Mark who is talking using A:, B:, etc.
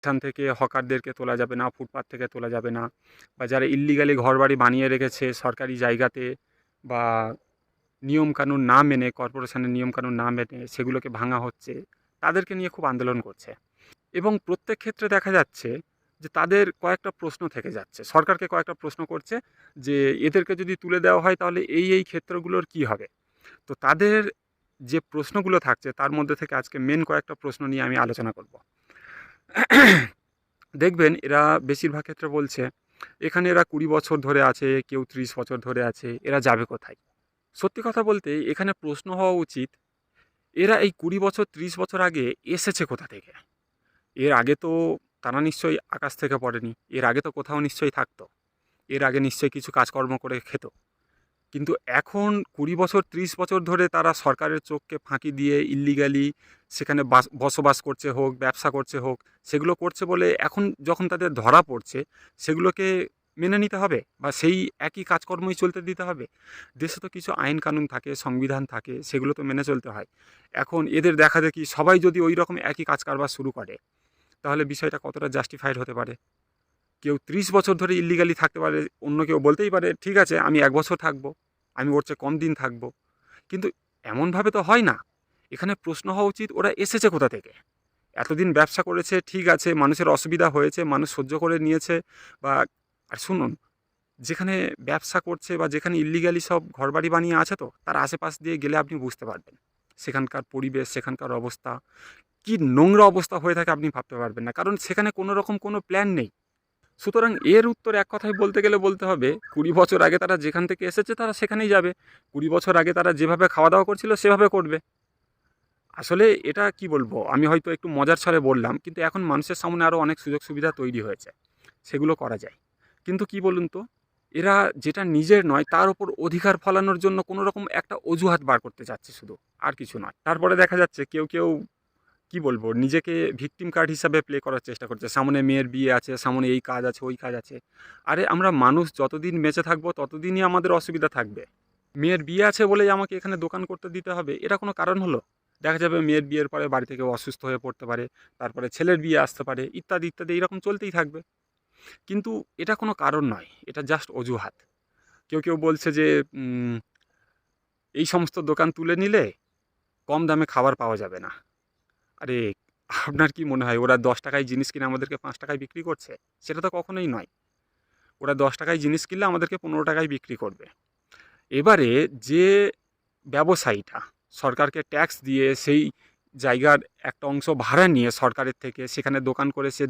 A: এখান থেকে হকারদেরকে তোলা যাবে না, ফুটপাত থেকে তোলা যাবে না, বা যারা ইল্লিগালি ঘরবাড়ি বানিয়ে রেখেছে সরকারি জায়গাতে, বা নিয়মকানুন না মেনে, কর্পোরেশনের নিয়মকানুন না মেনে সেগুলোকে ভাঙা হচ্ছে, তাদেরকে নিয়ে খুব আন্দোলন করছে। এবং প্রত্যেক ক্ষেত্রে দেখা যাচ্ছে যে তাদের কয়েকটা প্রশ্ন থেকে যাচ্ছে, সরকারকে কয়েকটা প্রশ্ন করছে যে এদেরকে যদি তুলে দেওয়া হয় তাহলে এই ক্ষেত্রগুলোর কি হবে। তো তাদের যে প্রশ্নগুলো থাকছে তার মধ্যে থেকে আজকে মেন কয়েকটা প্রশ্ন নিয়ে আমি আলোচনা করব। দেখবেন এরা বেশিরভাগ ক্ষেত্রে বলছে এখানে এরা 20 বছর ধরে আছে, কেউ 30 বছর ধরে আছে, এরা যাবে কোথায়। সত্যি কথা বলতে এখানে প্রশ্ন হওয়া উচিত, এরা এই 20 বছর 30 বছর আগে এসেছে কোথা থেকে। এর আগে তো তারা নিশ্চয়ই আকাশ থেকে পড়েনি, এর আগে তো কোথাও নিশ্চয়ই থাকতো, এর আগে নিশ্চয়ই কিছু কাজকর্ম করে খেত। কিন্তু এখন 20 বছর 30 বছর ধরে তারা সরকারের চোখকে ফাঁকি দিয়ে ইল্লিগালি সেখানে বসবাস করছে হোক, ব্যবসা করছে হোক, সেগুলো করছে বলে এখন যখন তাদের ধরা পড়ছে সেগুলোকে মেনে নিতে হবে, বা সেই একই কাজকর্মই চলতে দিতে হবে। দেশে তো কিছু আইন কানুন থাকে, সংবিধান থাকে, সেগুলো তো মেনে চলতে হয়। এখন এদের দেখা দেখি সবাই যদি ওই রকম একই কাজ কারবার শুরু করে, তাহলে বিষয়টা কতটা জাস্টিফাইড হতে পারে। কেউ 30 বছর ধরে ইল্লিগালি থাকতে পারে, অন্য কেউ বলতেই পারে ঠিক আছে আমি 1 বছর থাকবো, আমি ওর চেয়ে কম দিন থাকবো। কিন্তু এমনভাবে তো হয় না। এখানে প্রশ্ন হওয়া উচিত ওরা এসেছে কোথা থেকে। এতদিন ব্যবসা করেছে ঠিক আছে, মানুষের অসুবিধা হয়েছে, মানুষ সহ্য করে নিয়েছে, বা আর শুনুন, যেখানে ব্যবসা করছে বা যেখানে ইল্লিগালি সব ঘরবাড়ি বানিয়ে আছে, তো তার আশেপাশ দিয়ে গেলে আপনি বুঝতে পারবেন সেখানকার পরিবেশ, সেখানকার অবস্থা কি নোংরা অবস্থা হয়ে থাকে আপনি ভাবতে পারবেন না, কারণ সেখানে কোনো রকম কোনো প্ল্যান নেই। সুতরাং এর উত্তর এক কথায় বলতে গেলে বলতে হবে 20 বছর আগে তারা যেখান থেকে এসেছে তারা সেখানেই যাবে, 20 বছর আগে তারা যেভাবে খাওয়া দাওয়া করছিল সেভাবে করবে। আসলে এটা কি বলবো, আমি হয়তো একটু মজার ছলে বললাম, কিন্তু এখন মানুষের সামনে আরও অনেক সুযোগ সুবিধা তৈরি হয়েছে, সেগুলো করা যায়। কিন্তু কি বলুন তো, এরা যেটা নিজের নয় তার উপর অধিকার ফলানোর জন্য কোনো রকম একটা অজুহাত বার করতে চাচ্ছে শুধু, আর কিছু নয়। তারপরে দেখা যাচ্ছে কেউ কেউ কি বলবো নিজেকে ভিকটিম কার্ড হিসাবে প্লে করার চেষ্টা করছে, সামনে মেয়ের বিয়ে আছে, সামনে এই কাজ আছে, ওই কাজ আছে। আরে আমরা মানুষ যতদিন বেঁচে থাকবো ততদিনই আমাদের অসুবিধা থাকবে। মেয়ের বিয়ে আছে বলেই আমাকে এখানে দোকান করতে দিতে হবে, এটা কোনো কারণ হলো? দেখা যাবে মেয়ের বিয়ের পরে বাড়ি থেকে অসুস্থ হয়ে পড়তে পারে, তারপরে ছেলের বিয়ে আসতে পারে, ইত্যাদি ইত্যাদি, এরকম চলতেই থাকবে। কিন্তু এটা কোনো কারণ নয়, এটা জাস্ট অজুহাত। কেউ কেউ বলছে যে উম, এই সমস্ত দোকান তুলে নিলে কম দামে খাবার পাওয়া যাবে না। আরে আপনার কি মনে হয় ওরা 10 টাকায় জিনিস কিনে আমাদেরকে 5 টাকায় বিক্রি করছে? সেটা তো কখনোই নয়। ওরা 10 টাকায় জিনিস কিনলে আমাদেরকে 15 টাকায় বিক্রি করবে। এবারে যে ব্যবসায়ীটা সরকারকে ট্যাক্স দিয়ে সেই জায়গার একটা অংশ ভাড়া নিয়ে সরকারের থেকে সেখানে দোকান করে, সে